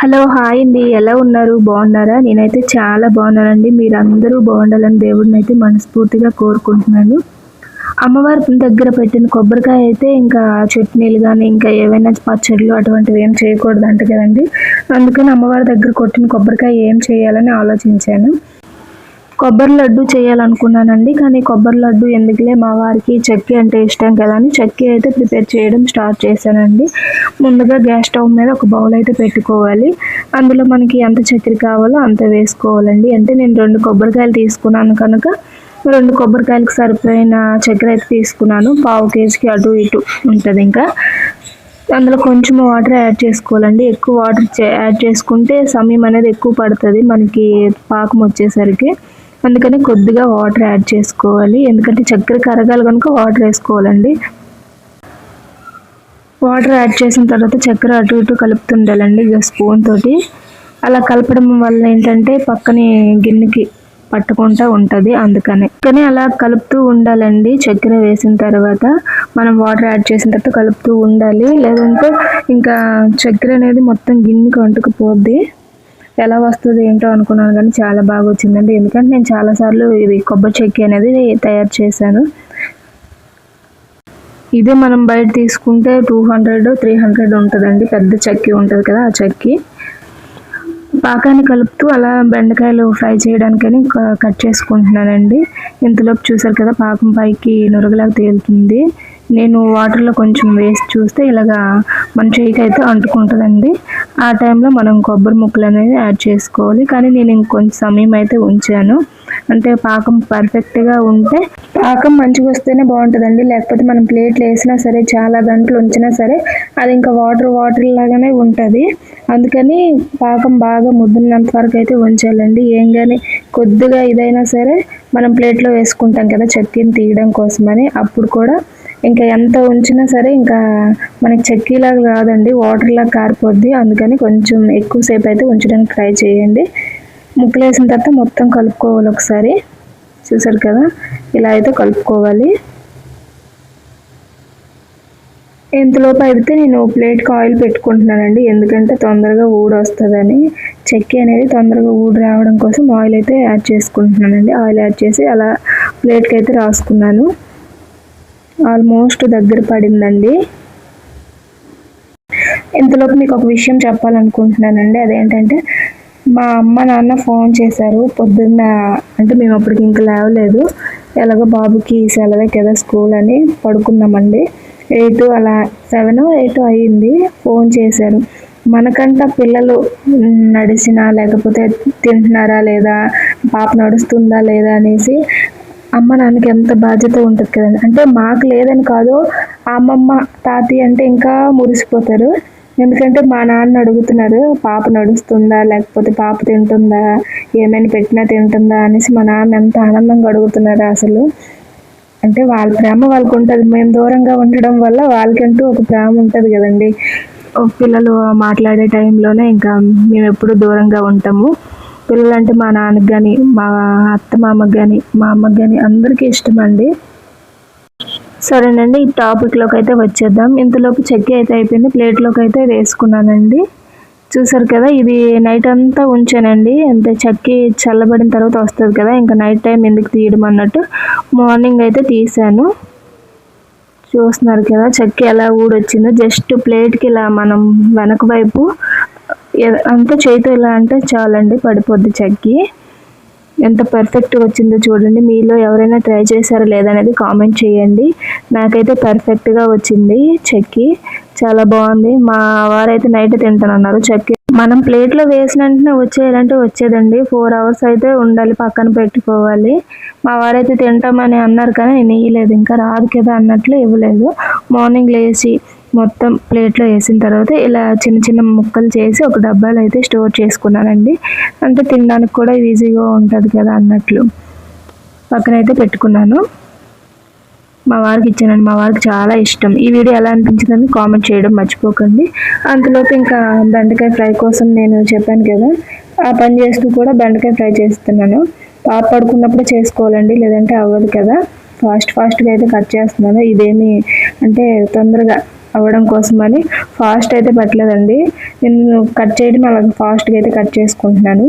Hello! Hi అండి. ఎలా ఉన్నారు? బాగున్నారా? నేనైతే చాలా బాగున్నానండి. మీరందరూ బాగుండాలని దేవుడినైతే మనస్ఫూర్తిగా కోరుకుంటున్నాను. అమ్మవారి దగ్గర పెట్టిన కొబ్బరికాయ అయితే ఇంకా చట్నీలు గానీ, ఇంకా ఏవైనా పచ్చడ్లు అటువంటివి ఏం చేయకూడదంట కదండీ! అందుకని అమ్మవారి దగ్గర కొట్టిన కొబ్బరికాయ ఏం చేయాలని ఆలోచించాను. కొబ్బరి లడ్డు చేయాలనుకున్నానండి. కానీ కొబ్బరి లడ్డు ఎందుకులే, మా వారికి చెక్కి అంటే ఇష్టం కదా అని చెక్కి అయితే ప్రిపేర్ చేయడం స్టార్ట్ చేశానండి. ముందుగా గ్యాస్ స్టవ్ మీద ఒక బౌల్ అయితే పెట్టుకోవాలి. అందులో మనకి ఎంత చక్కెర కావాలో అంత వేసుకోవాలండి. అంటే నేను 2 కొబ్బరికాయలు తీసుకున్నాను కనుక 2 కొబ్బరికాయలకు సరిపోయిన చక్కెర అయితే తీసుకున్నాను. పావు కేజీకి అటు ఇటు ఉంటుంది. ఇంకా అందులో కొంచెం వాటర్ యాడ్ చేసుకోవాలండి. ఎక్కువ వాటర్ యాడ్ చేసుకుంటే సమయం అనేది ఎక్కువ పడుతుంది మనకి పాకం వచ్చేసరికి. అందుకని కొద్దిగా వాటర్ యాడ్ చేసుకోవాలి. ఎందుకంటే చక్కెర కరగాలి కనుక వాటర్ వేసుకోవాలండి. వాటర్ యాడ్ చేసిన తర్వాత చక్కెర అటు ఇటు కలుపుతుండాలండి స్పూన్ తోటి. అలా కలపడం వల్ల ఏంటంటే పక్కనే గిన్నెకి పట్టుకుంటూ ఉంటుంది. అందుకని అలా కలుపుతూ ఉండాలండి. చక్కెర వేసిన తర్వాత మనం వాటర్ యాడ్ చేసిన తర్వాత కలుపుతూ ఉండాలి. లేదంటే ఇంకా చక్కెర అనేది మొత్తం గిన్నెకి అంటుకుపోద్ది. ఎలా వస్తుంది ఏంటో అనుకున్నాను కానీ చాలా బాగా వచ్చిందండి. ఎందుకంటే నేను చాలాసార్లు ఇది కొబ్బరి చెక్కి అనేది తయారు చేశాను. ఇదే మనం బయట తీసుకుంటే 200, 300 ఉంటుందండి. పెద్ద చెక్కి ఉంటుంది కదా, ఆ చెక్కి. పాకాన్ని కలుపుతూ అలా బెండకాయలు ఫ్రై చేయడానికని కట్ చేసుకుంటున్నానండి. ఇంతలోపు చూసారు కదా పాకం పైకి నురగలాగా తేలుతుంది. నేను వాటర్లో కొంచెం వేసి చూస్తే ఇలాగా మన చేయికి అయితే అంటుకుంటుందండి. ఆ టైంలో మనం కొబ్బరి ముక్కలు అనేది యాడ్ చేసుకోవాలి. కానీ నేను ఇంకొంచెం సమయం అయితే ఉంచాను. అంటే పాకం పర్ఫెక్ట్గా ఉంటే, పాకం మంచిగా వస్తేనే బాగుంటుందండి. లేకపోతే మనం ప్లేట్లు వేసినా సరే, చాలా గంటలు ఉంచినా సరే అది ఇంకా వాటర్ లాగానే ఉంటుంది. అందుకని పాకం బాగా ముద్దినంత వరకు అయితే ఉంచాలండి. ఏం కానీ కొద్దిగా ఇదైనా సరే మనం ప్లేట్లో వేసుకుంటాం కదా చెక్కీని తీయడం కోసమని, అప్పుడు కూడా ఇంకా ఎంత ఉంచినా సరే ఇంకా మనకి చెక్కీలాగా రాదండి, వాటర్లాగా కారిపోద్ది. అందుకని కొంచెం ఎక్కువసేపు అయితే ఉంచడానికి ట్రై చేయండి. ముక్కలు వేసిన తర్వాత మొత్తం కలుపుకోవాలి ఒకసారి. చూసారు కదా, ఇలా అయితే కలుపుకోవాలి. ఇంతలోపు అయితే నేను ప్లేట్కి ఆయిల్ పెట్టుకుంటున్నానండి. ఎందుకంటే తొందరగా ఊడి వస్తుందని, చెక్కి అనేది తొందరగా ఊడి రావడం కోసం ఆయిల్ అయితే యాడ్ చేసుకుంటున్నానండి. ఆయిల్ యాడ్ చేసి అలా ప్లేట్కి అయితే రాసుకున్నాను. ఆల్మోస్ట్ దగ్గర పడిందండి. ఇంతలోపు మీకు ఒక విషయం చెప్పాలనుకుంటున్నానండి. అదేంటంటే మా అమ్మ నాన్న ఫోన్ చేశారు పొద్దున్న. అంటే మేము అప్పటికి ఇంకా లేవలేదు. ఎలాగో బాబుకి సెలవే కదా స్కూల్ అని పడుకున్నామండి. 8 అలా 7, 8 అయ్యింది. ఫోన్ చేశారు. మనకంట పిల్లలు నడిచినా లేకపోతే తింటున్నారా లేదా, పాప నడుస్తుందా లేదా అనేసి అమ్మ నాన్నకి ఎంత బాధ్యత ఉంటుంది కదండి. అంటే మాకు లేదని కాదు, అమ్మమ్మ తాతయ్య అంటే ఇంకా మురిసిపోతారు. ఎందుకంటే మా నాన్న అడుగుతున్నారు పాప నడుస్తుందా, లేకపోతే పాప తింటుందా, ఏమైనా పెట్టినా తింటుందా అనేసి మా నాన్న ఎంత ఆనందంగా అడుగుతున్నారు అసలు. అంటే వాళ్ళ ప్రేమ వాళ్ళకు ఉంటుంది. మేము దూరంగా ఉండడం వల్ల వాళ్ళకంటూ ఒక ప్రేమ ఉంటుంది కదండి. పిల్లలు మాట్లాడే టైంలోనే ఇంకా మేము ఎప్పుడు దూరంగా ఉంటాము. పిల్లలంటే మా నాన్నకి కానీ, మా అత్త మామకి కానీ, మా అమ్మకి కానీ అందరికీ ఇష్టం అండి. సరేనండి, ఈ టాపిక్లోకి అయితే వచ్చేద్దాం. ఇంతలోపు చెక్కి అయితే అయిపోయింది. ప్లేట్లోకి అయితే వేసుకున్నానండి. చూసారు కదా, ఇది నైట్ అంతా ఉంచానండి. అంటే చెక్కి చల్లబడిన తర్వాత వస్తుంది కదా, ఇంకా నైట్ టైం ఎందుకు తీయడం అన్నట్టు మార్నింగ్ అయితే తీసాను. చూస్తున్నారు కదా చెక్కి ఎలా ఊడొచ్చిందో. జస్ట్ ప్లేట్కి ఇలా మనం వెనక వైపు అంతా చేతితో ఇలా అంటే చాలండి, పడిపోద్ది చెక్కి. ఎంత పర్ఫెక్ట్గా వచ్చిందో చూడండి. మీలో ఎవరైనా ట్రై చేశారా లేదనేది కామెంట్ చేయండి. నాకైతే పర్ఫెక్ట్గా వచ్చింది చెక్కి, చాలా బాగుంది. మా వారైతే నైట్ తింటానన్నారు చెక్కి. మనం ప్లేట్లో వేసిన వెంటనే వచ్చేయాలంటే వచ్చేదండి. 4 hours అయితే ఉండాలి, పక్కన పెట్టుకోవాలి. మా వారైతే తింటామని అన్నారు కానీ నేను ఇవ్వలేదు, ఇంకా రాదు కదా అన్నట్లు ఇవ్వలేదు. మార్నింగ్ లేచి మొత్తం ప్లేట్లో వేసిన తర్వాత ఇలా చిన్న చిన్న ముక్కలు చేసి ఒక డబ్బాలో అయితే స్టోర్ చేసుకున్నానండి. అంటే తినడానికి కూడా ఈజీగా ఉంటుంది కదా అన్నట్లు పక్కనైతే పెట్టుకున్నాను. మా వారికి ఇచ్చానండి. మా వారికి చాలా ఇష్టం. ఈ వీడియో ఎలా అనిపించిందని కామెంట్ చేయడం మర్చిపోకండి. అంతలోపు ఇంకా బెండకాయ ఫ్రై కోసం నేను చెప్పాను కదా, ఆ పని చేస్తూ కూడా బెండకాయ ఫ్రై చేస్తున్నాను. పాప పడుకున్నప్పుడు చేసుకోవాలండి, లేదంటే అవ్వదు కదా. ఫాస్ట్గా అయితే కట్ చేస్తున్నాను. ఇదేమి అంటే తొందరగా అవ్వడం కోసమని ఫాస్ట్ అయితే పెట్టలేదండి. నేను కట్ చేయడం అలా ఫాస్ట్గా అయితే కట్ చేసుకుంటున్నాను.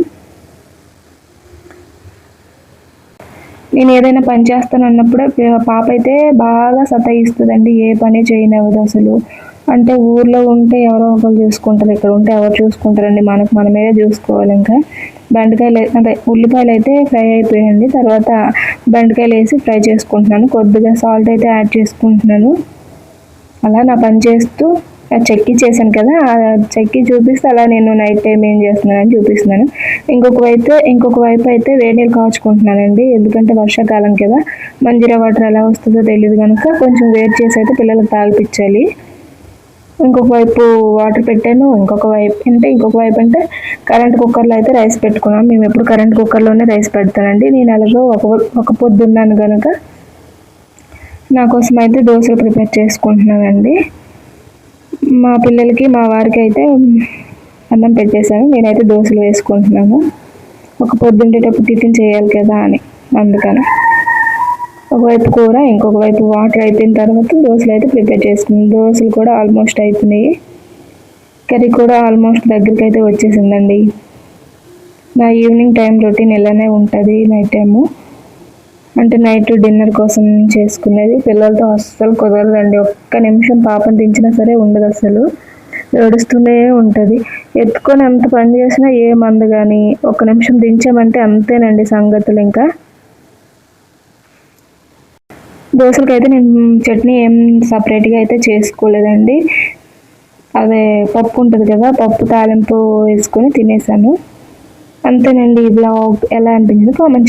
నేను ఏదైనా పని చేస్తాను అన్నప్పుడు పాప అయితే బాగా సతాయిస్తుందండి. ఏ పని చేయనివ్వదు అసలు. అంటే ఊర్లో ఉంటే ఎవరో ఒకరు చూసుకుంటారు, ఇక్కడ ఉంటే ఎవరు చూసుకుంటారండి, మనకు మనమే చూసుకోవాలి. ఇంకా బెండకాయలు అంటే ఉల్లిపాయలు అయితే ఫ్రై అయిపోయాయండి. తర్వాత బెండకాయలు వేసి ఫ్రై చేసుకుంటున్నాను. కొద్దిగా సాల్ట్ అయితే యాడ్ చేసుకుంటున్నాను. అలా నా పని చేస్తూ చెక్కి చేశాను కదా, ఆ చెక్కి చూపిస్తే అలా నేను నైట్ టైం ఏం చేస్తున్నానని చూపిస్తున్నాను. ఇంకొక వైపు అయితే వేడి నీళ్ళు కాచుకుంటున్నానండి. ఎందుకంటే వర్షాకాలం కదా, మంజీరా వాటర్ ఎలా వస్తుందో తెలియదు కనుక కొంచెం వేడి చేసి అయితే పిల్లలకు తాగిపించాలి. ఇంకొక వైపు వాటర్ పెట్టాను. ఇంకొక వైపు అంటే కరెంట్ కుక్కర్లో అయితే రైస్ పెట్టుకున్నాను. మేము ఎప్పుడు కరెంట్ కుక్కర్లోనే రైస్ పెడతానండి. నేను అలాగో ఒక పొద్దున్నాను కనుక నా కోసం అయితే దోశలు ప్రిపేర్ చేసుకుంటున్నానండి. మా పిల్లలకి మా వారికి అయితే అన్నం పెట్టేశాను. నేనైతే దోశలు వేసుకుంటున్నాను. ఒక పొద్దుండేటప్పుడు టిఫిన్ చేయాలి కదా అని, అందుకని ఒకవైపు కూర ఇంకొక వైపు వాటర్ అయిపోయిన తర్వాత దోశలు అయితే ప్రిపేర్ చేసుకున్నాను. దోశలు కూడా ఆల్మోస్ట్ అయిపోయినాయి. కర్రీ కూడా ఆల్మోస్ట్ దగ్గరికి అయితే వచ్చేసిందండి. నా ఈవినింగ్ టైం రొటీన్ ఇలానే ఉంటుంది. నైట్ టైము అంటే నైట్ డిన్నర్ కోసం చేసుకునేది. పిల్లలతో అస్సలు కుదరదండి. ఒక్క నిమిషం పాపను దించినా సరే ఉండదు, అసలు ఏడుస్తూనే ఉంటుంది. ఎత్తుకొని ఎంత పని చేసినా ఏ మందు కానీ ఒక్క నిమిషం దించామంటే అంతేనండి సంగతులు. ఇంకా దోశలకైతే నేను చట్నీ ఏం సపరేట్గా అయితే చేసుకోలేదండి. అదే పప్పు ఉంటుంది కదా, పప్పు తాలింపు వేసుకొని తినేసాను. అంతేనండి. ఈ బ్లాగ్ ఎలా అనిపించింది కామెంట్ చేయండి.